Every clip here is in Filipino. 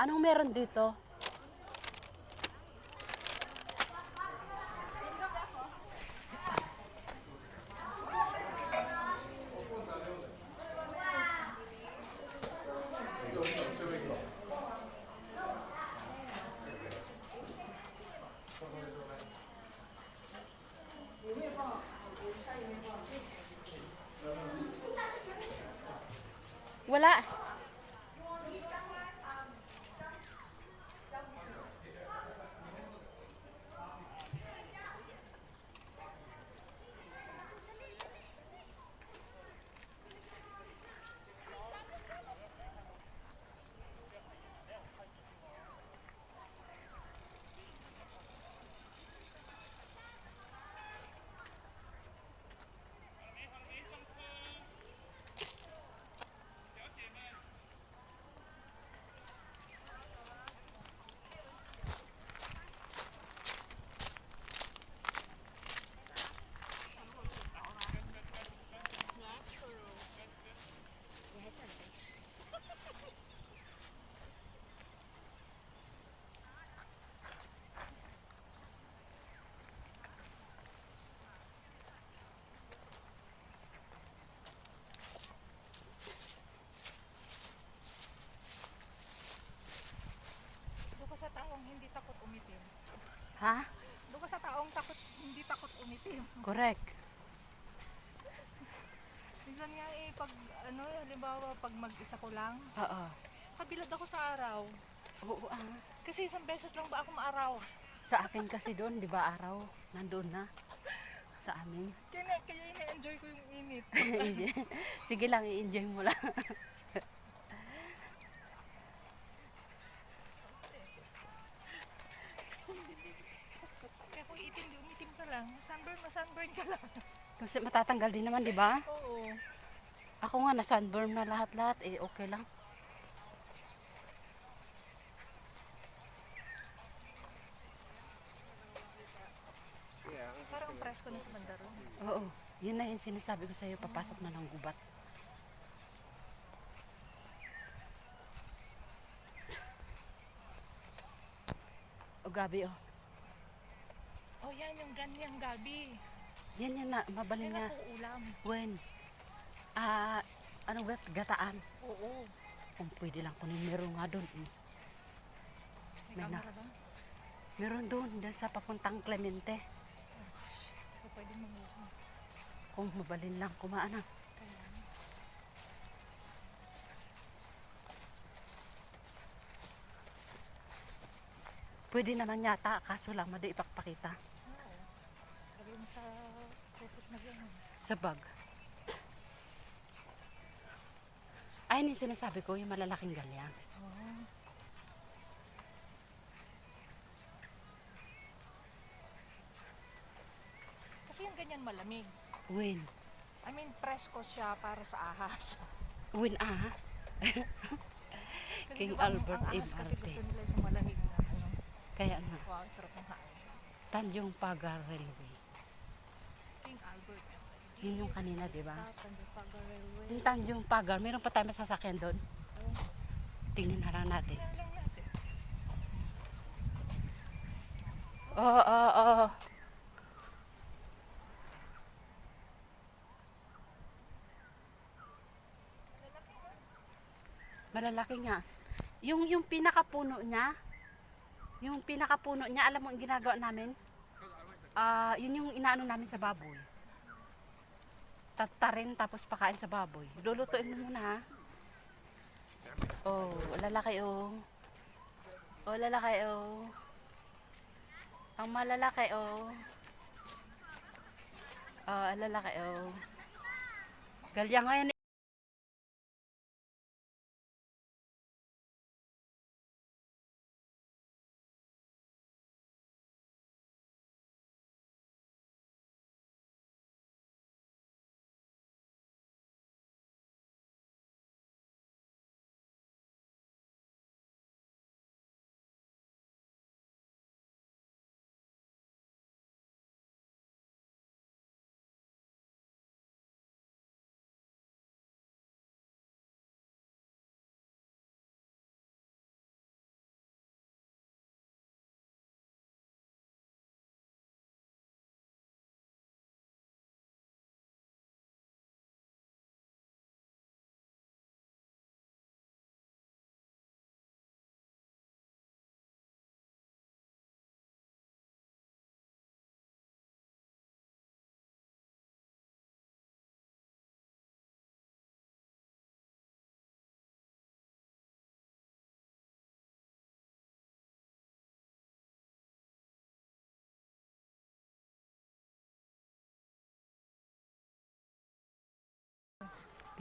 Anong meron dito? Wala. Doon ka sa taong hindi takot umitim. Ha? Doon ka sa taong hindi takot umitim. Correct. Minsan nga pag halimbawa pag mag-isa ko lang, Oo. kabilad ako sa araw. Oo, Kasi isang beses lang ba ako maaraw? Sa akin kasi doon, di ba araw? Nandun na. Sa amin. Kaya ina-enjoy ko yung init. Sige lang, i-enjoy mo lang. Kaya kung itim, di umitim ka lang. Sunburn ka lang. Kasi matatanggal din naman, di ba? Oo. Ako nga, na-sunburn na lahat-lahat. Okay lang. Parang presko na sa Mandaron. Oo. Yun na yung sinasabi ko sa'yo, papasok na ng gubat. O gabi, oh. Oh, yan yung ganyang gabi. Yan yan na, mabalin Yan nga. ako ulam. When? Ano ba? Gataan. Oo. Kung pwede lang kunin, meron nga doon. May May camera ba? Meron doon, dyan sa papuntang Clemente. So, pwede manguha. Kung mabalin lang, kumaan na. Kaya, Pwede naman yata, kaso lang, madi ipakpakita. oo. Lagay mo sa kupot na yan. Sa bag. Ay, yung sinasabi ko, yung malalaking galyang. Oh. Kasi yung ganyan malamig. When? I mean, presko siya para sa ahas. When Kasi King diba, Albert ang ahas kasi MRT. gusto nila yung malamig na ano. Kaya nga, Wow, sarap ng hain. Tanjong Pagar Railway. King Albert. Yun yung kanina, di ba? Tanjong Pagar Railway. Yung Tanjong Pagar, meron pa tayo masasakyan doon. Oh. Tingnan na lang natin. Tingnan lang natin. Oo. Malalaki nga. Yung pinakapuno niya, alam mo ang ginagawa namin? Yun yung inaano namin sa baboy. Tatarin tapos pakain sa baboy. Lulutuin mo muna, ha? Oh, lalaki, oh. Oh, lalaki, oh. Ang malalaki, oh. Oh, lalaki, oh. Galyang ngayon,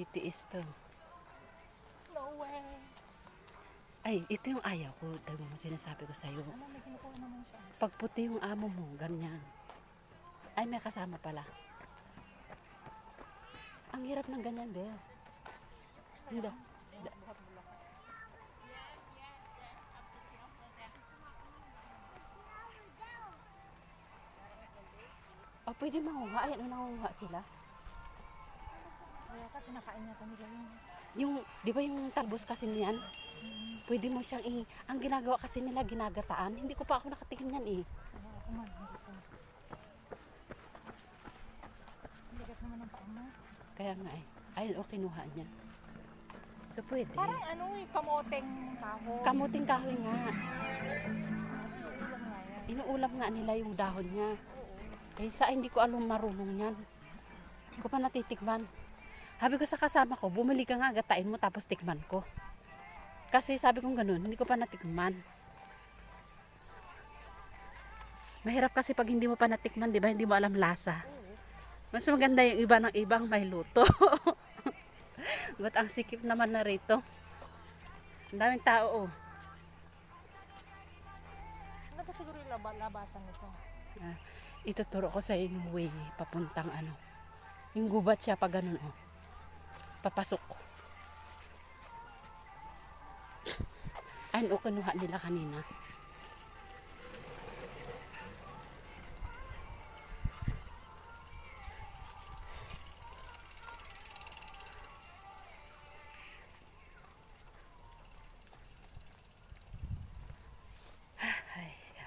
Titiis to. No way. Ay, ito yung ayaw ko. Dahil mo sinasabi ko sa'yo. Ano, may kinukuha naman siya. Pag puti yung amo mo, ganyan. Ay, may kasama pala. Ang hirap ng ganyan, Bea. Hindi. O, pwede manguha. Ayan, nangunguha sila. Kaya ka, kinakain natin nila yun. Yung, di ba yung talbos kasi niyan? Pwede mo siyang ang ginagawa kasi nila ginagataan. Hindi ko pa ako nakatingin yan eh. Kaya ako man, hindi ko. Ang bigat naman ang paa mo. Kaya nga eh. Ayun, o, kinuha niya. So, pwede. Parang ano, kamoteng kahoy. Kamuting kahoy nga. Ulam nga yan. Inuulam nga nila yung dahon niya. Oo. Kaysa hindi ko alam marunong yan. Hindi ko pa natitikman. Sabi ko sa kasama ko, bumili ka nga, gatain mo tapos tikman ko. Kasi sabi kong ganun, hindi ko pa natikman. Mahirap kasi pag hindi mo pa natikman, di ba? Hindi mo alam lasa. Mas maganda yung iba ng ibang may luto. Ba't ang sikip naman na rito? Ang daming tao oh. Ano ba siguro yung labasan nito? Ituturo ko sa yung way papuntang ano. Yung gubat siya pag ganun oh. Papasok. Ayun o, kinuha nila kanina.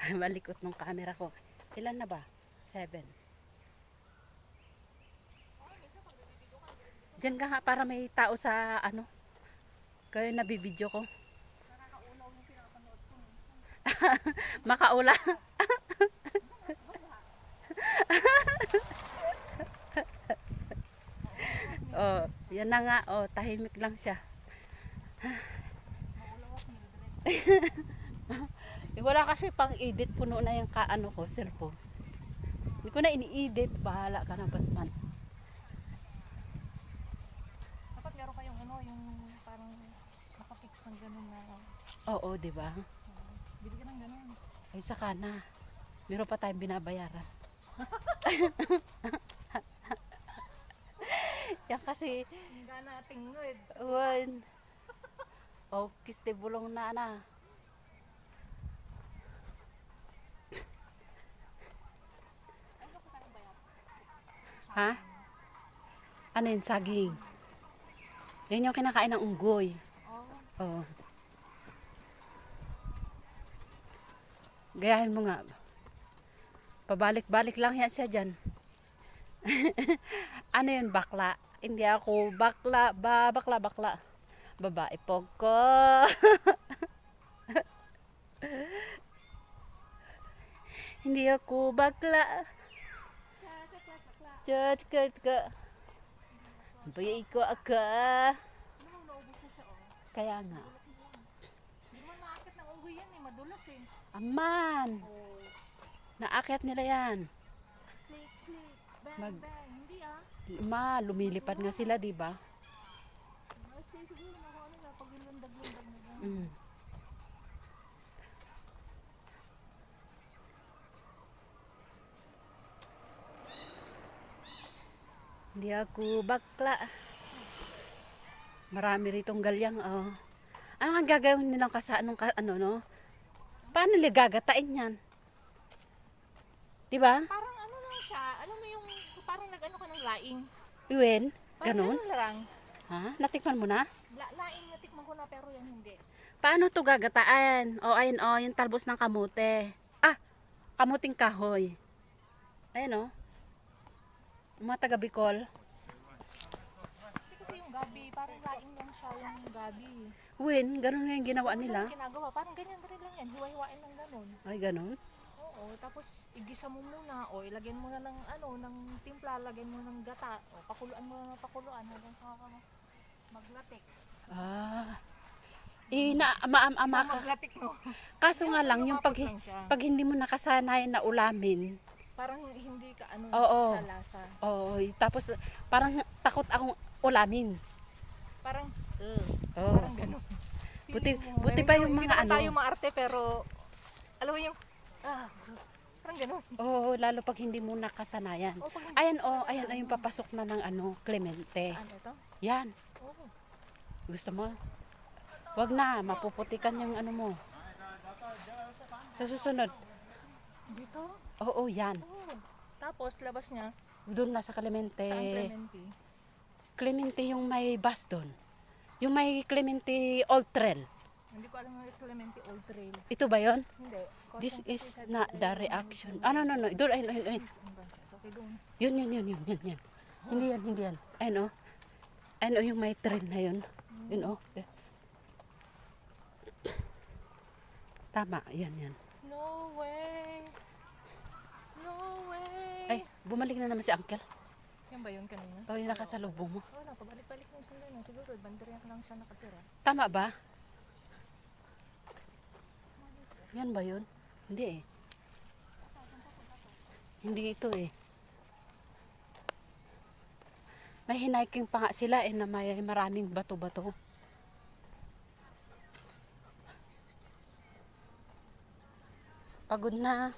Ay, malikot ng camera ko. Ilan na ba? 7. Diyan ka nga para may tao sa ano. Kaya nabibidyo ko. Nakakaulaw yung pinapanood ko. Makaula. Oh, yan na nga. Oh, tahimik lang siya. Maulaw ako, Mildred. Wala kasi pang edit, puno na yung kaano ko, cellphone. Hindi ko na ini-edit, bahala ka na Batman. Dapat meron kayong ano, yung parang nakafix ng ganun na Oo, di ba? bili ka ng ganun. Ay saka na. Meron pa tayong binabayaran. Yan kasi, Hindi na tingod. uwan. Oh, kiste bulong na na. Ano ko tayong bayad? Ha? Ano yun? Saging. Yan yung kinakain ng unggoy. Oh, Oo. Gayahin mo nga. Pabalik-balik lang yan siya dyan. Ano yun, bakla? Hindi ako bakla, bakla. Babae po ko. Hindi ako bakla. Judge ka. Bayay ko ako. ano, naubos na siya, oh. Kaya nga. Hindi mo naakit ng unggoy yan, eh. Madulas, eh. Aman. Oh. Naakyat nila yan. Click, click, bang, Mag- bang. Hindi, ah. Lumilipad nga sila, di ba? Kasi siguro nakuha nila pag lundag-lundag na gano'n. Mm. Hindi ako bakla. Marami ritong galyang, oh. Ano nga gagawin nilang ano, no? Paano nila gagatain yan? Di ba? Parang ano lang siya, alam mo yung parang nag-ano ka ng laing. Iwen? Parang Ganon? ano lang. Ha? Natikman mo na? Laing natikman ko na pero yan hindi. Paano to gagataan? O, ayun, o, yung talbos ng kamute. Ah, kamuting kahoy. Ayun, o. Yung mga taga Bicol. Hindi kasi yung gabi, parang laing lang siya yung gabi. Win, ganun nga yung ginawa Ano nila. lang ginagawa? Parang ganyan rin lang yan, hiwa-hiwain lang ganun. Ay, ganun. Oo, tapos igisa mo muna o ilagyan mo na ng ano, ng timpla, lagyan mo ng gata o pakuluan mo na ng pakuluan hanggang sa maglatik. Ah. Maam-ama ka. Maglatik mo. Kaso nga lang, yung Lumapot lang siya. pag hindi mo nakasanay na ulamin, Parang hindi ka ano Oo. sa lasa. tapos parang takot akong ulamin. Parang, Oh. parang gano'n. Buti, Feeling mo, buti eh, pa hindi yung hindi mga naman ano. tayo maarte, pero, alam mo yung, parang gano'n. Oo, lalo pag hindi mo nakasanayan. Oh, pag hindi Ayan, ka oh, sanay ayan, na, ayun, papasok na ng ano, Clemente. Saan ito? Yan. Oo. Gusto mo? Wag na, mapuputikan yung ano mo. Sa susunod. Dito? Oo, yan. Oo. Tapos, labas niya, Doon na sa Clemente. saan Clementi? Clemente yung may bus doon. Yung may Clemente Old Trail. Hindi ko alam yung Clementi Old Trail. Ito ba yon? Hindi. This Cotton is City not Head the ay reaction. yung- No, no, no. Doon, ayun, ayun, ayun. Ang branches. Okay, doon. Yun. Yan. Hindi yan, hindi yan. Ayun, oh. Ayun, oh, yung may train na yun. Yun, oh. Tama, yan. No way! No way! Ay, bumalik na naman si Uncle. Yan ba yun kanina? O, yung nakasalubong mo. Wala, pabalik-balik yung sundo na. Siguro, banderiyak lang siya nakatira. Tama ba? Yan ba yun? Hindi eh. Hindi ito eh. May hiniking pa nga sila eh na may maraming bato-bato. Pagod na.